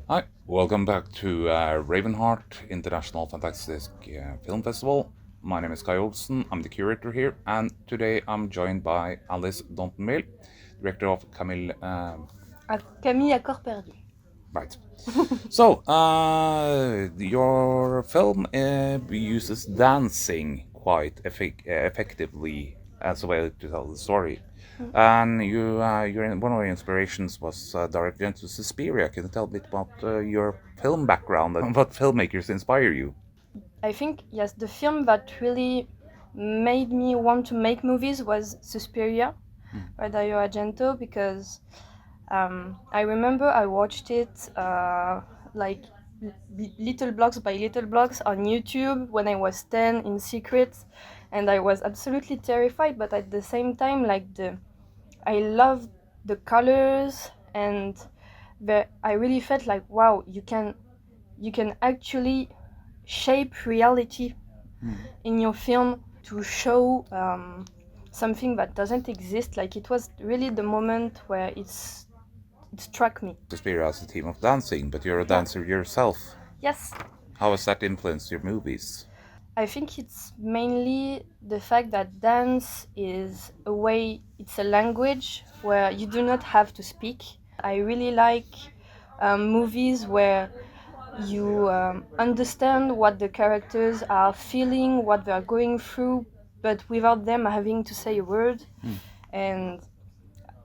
Hi, welcome back to Ravenheart International Fantastic Film Festival. My name is Kai Olssen, I'm the curator here, and today I'm joined by Alice Dontenwille, director of CAMILLE. Camille à corps perdu. Right. So, your film uses dancing quite effectively as a way to tell the story. And one of your inspirations was Director into Suspiria. Can you tell a bit about your film background and what filmmakers inspire you? I think, yes, the film that really made me want to make movies was Suspiria by Dario Argento, because I remember I watched it like little blocks by little blocks on YouTube when I was 10 in secret, and I was absolutely terrified, but at the same time, I loved the colors, and I really felt like, wow, you can actually shape reality in your film to show something that doesn't exist. Like, it was really the moment where it struck me. Suspiria has a theme of dancing, but you're a Yeah. dancer yourself. Yes. How has that influenced your movies? I think it's mainly the fact that dance is a way, it's a language where you do not have to speak. I really like movies where you understand what the characters are feeling, what they are going through, but without them having to say a word. And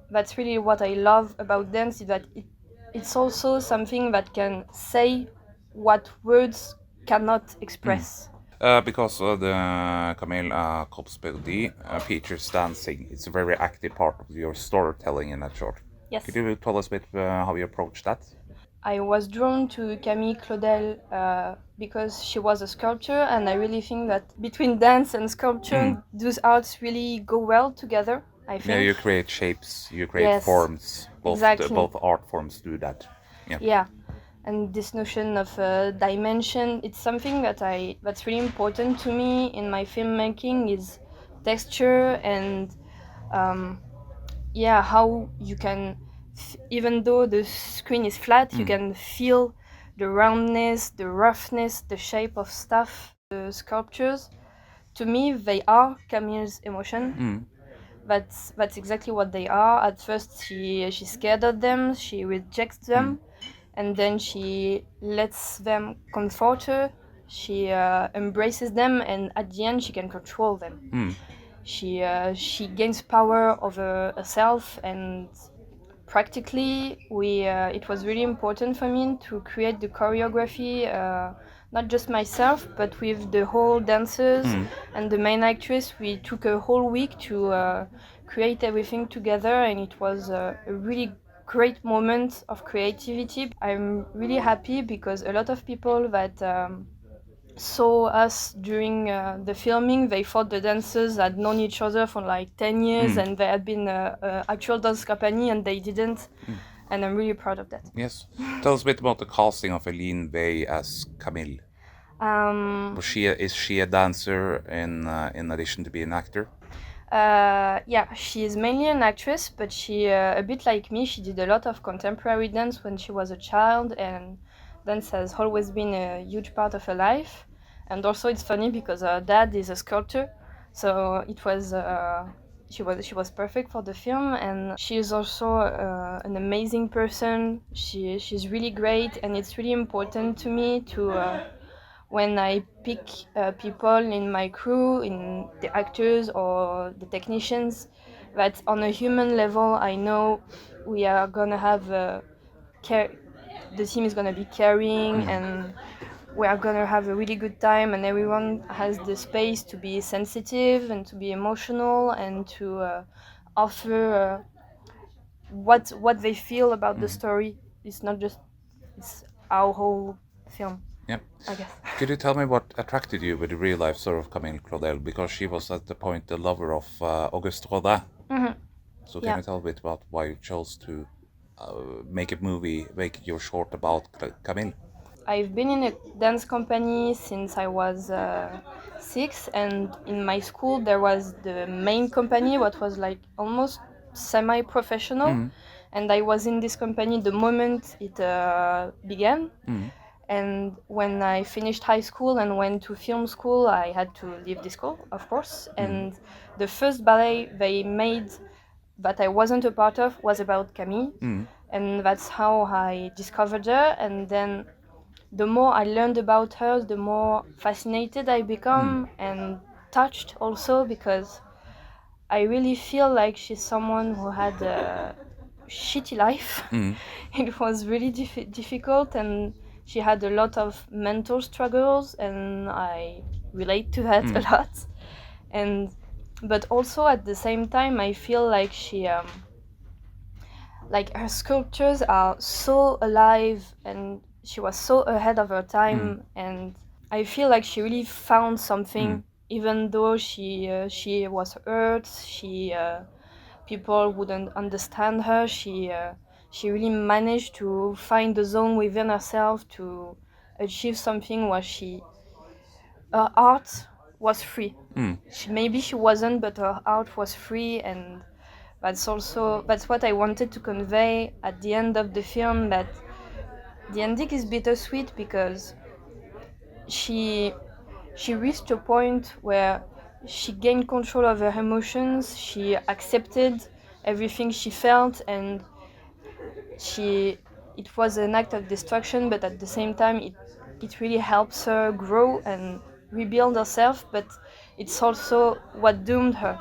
that's really what I love about dance, is that it's also something that can say what words cannot express. Because the Camille Cops PERDU features dancing. It's a very active part of your storytelling in that short. Yes. Could you tell us a bit how you approach that? I was drawn to Camille Claudel because she was a sculptor, and I really think that between dance and sculpture, those arts really go well together. I think. Yeah, you create shapes, you create Yes, forms. exactly. Both art forms do that. Yeah. Yeah, and this notion of dimension, it's something that's really important to me in my filmmaking, is texture and yeah, how you can even though the screen is flat, you can feel the roundness, the roughness, the shape of stuff. The sculptures, to me, they are Camille's emotion. That's exactly what they are. At first, she's scared of them, she rejects them, and then she lets them comfort her. She embraces them, and at the end, she can control them. She gains power over herself, and practically, it was really important for me to create the choreography. Not just myself, but with the whole dancers and the main actress. We took a whole week to create everything together, and it was a really great moment of creativity. I'm really happy because a lot of people that saw us during the filming, they thought the dancers had known each other for like 10 years and they had been actual dance company, and they didn't. And I'm really proud of that. Yes. Tell us a bit about the casting of Eileen Bay as Camille. Is she a dancer in addition to being an actor? Yeah, she is mainly an actress, but she, a bit like me, she did a lot of contemporary dance when she was a child, and dance has always been a huge part of her life. And also, it's funny because her dad is a sculptor, so it was she was perfect for the film. And she is also an amazing person. She's really great, and it's really important to me to. When I pick people in my crew, in the actors or the technicians, that on a human level, I know we are gonna have care. The team is gonna be caring, and we are gonna have a really good time, and everyone has the space to be sensitive and to be emotional and to offer what they feel about the story. It's not just it's our whole film. Yeah. I guess. Could you tell me what attracted you with the real life story of Camille Claudel? Because she was at the point the lover of Auguste Rodin. So can Yeah. you tell a bit about why you chose to make a movie, make your short about Camille? I've been in a dance company since I was 6, and in my school there was the main company, what was like almost semi-professional, and I was in this company the moment it began. And when I finished high school and went to film school, I had to leave the school, of course. And the first ballet they made that I wasn't a part of was about Camille. And that's how I discovered her. And then the more I learned about her, the more fascinated I become and touched also, because I really feel like she's someone who had a shitty life. It was really difficult, and she had a lot of mental struggles, and I relate to that a lot. And but also at the same time, I feel like she like her sculptures are so alive, and she was so ahead of her time. And I feel like she really found something, even though she was hurt. People wouldn't understand her. She really managed to find the zone within herself to achieve something where her art was free. Maybe she wasn't, but her art was free, and that's what I wanted to convey at the end of the film. That the ending is bittersweet because she reached a point where she gained control of her emotions. She accepted everything she felt, and it was an act of destruction, but at the same time it really helps her grow and rebuild herself. But it's also what doomed her,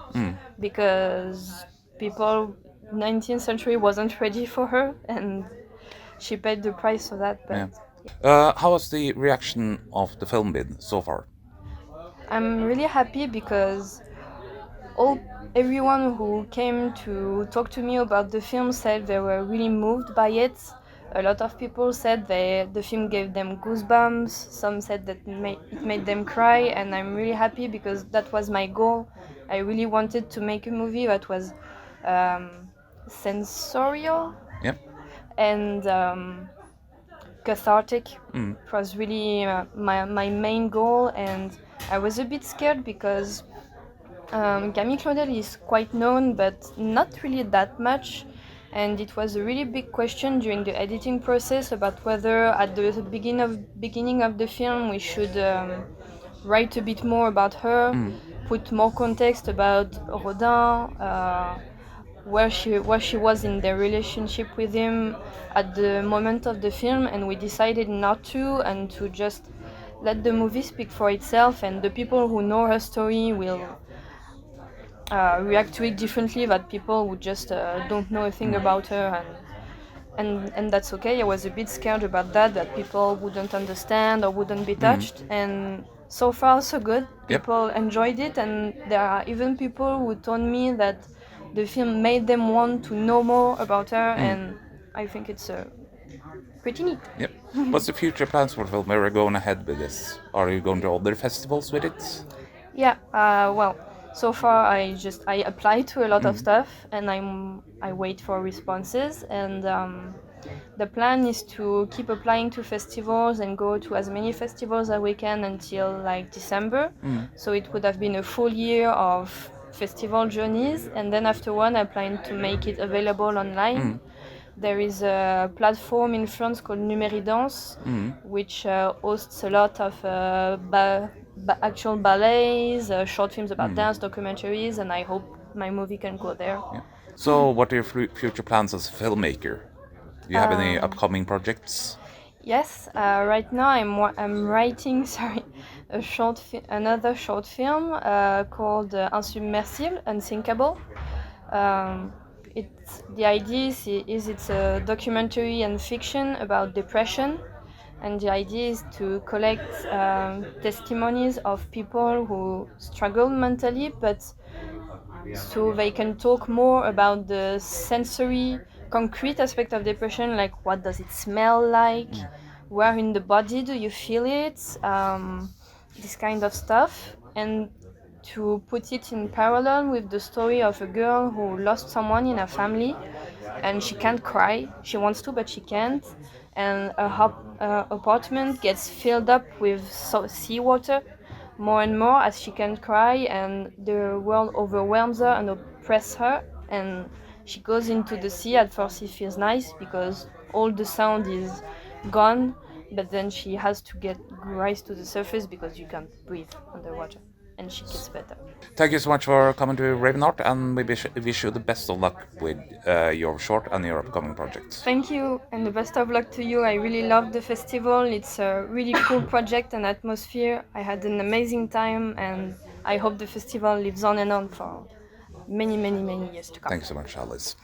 because people 19th century wasn't ready for her, and she paid the price for that. But How has the reaction of the film been so far? I'm really happy because everyone who came to talk to me about the film said they were really moved by it. A lot of people said the film gave them goosebumps. Some said that it made them cry, and I'm really happy because that was my goal. I really wanted to make a movie that was sensorial Yep. and cathartic. It was really my main goal, and I was a bit scared because Camille Claudel is quite known, but not really that much. And it was a really big question during the editing process about whether at the beginning of the film we should write a bit more about her, put more context about Rodin, where she was in their relationship with him at the moment of the film, and we decided not to, and to just let the movie speak for itself, and the people who know her story will react to it differently that people who just don't know a thing about her, and that's okay. I was a bit scared about that people wouldn't understand or wouldn't be touched, and so far so good. People enjoyed it, and there are even people who told me that the film made them want to know more about her, and I think it's pretty neat. Yep. What's the future plans for the film? Where are you going ahead with this? Are you going to other festivals with it? Yeah, well, so far I apply to a lot of stuff, and I wait for responses, and the plan is to keep applying to festivals and go to as many festivals as we can until like December. So it would have been a full year of festival journeys, and then after one I plan to make it available online. There is a platform in France called Numéridance, which hosts a lot of actual ballets, short films about dance, documentaries, and I hope my movie can go there. Yeah. So, what are your future plans as a filmmaker? Do you have any upcoming projects? Yes, right now I'm writing another short film called Insubmersible, Unsinkable. The idea is it's a documentary and fiction about depression, and the idea is to collect testimonies of people who struggle mentally, but so they can talk more about the sensory, concrete aspect of depression, like what does it smell like, where in the body do you feel it, this kind of stuff, and to put it in parallel with the story of a girl who lost someone in her family, and she can't cry. She wants to, but she can't. And her apartment gets filled up with seawater more and more as she can't cry, and the world overwhelms her and oppresses her, and She goes into the sea. At first, it feels nice because all the sound is gone, but then she has to get rise to the surface because you can't breathe underwater, and she gets better. Thank you so much for coming to Ravenheart, and we wish you the best of luck with your short and your upcoming projects. Thank you, and the best of luck to you. I really loved the festival. It's a really cool project and atmosphere. I had an amazing time, and I hope the festival lives on and on for many, many, many years to come. Thank you so much, Alice.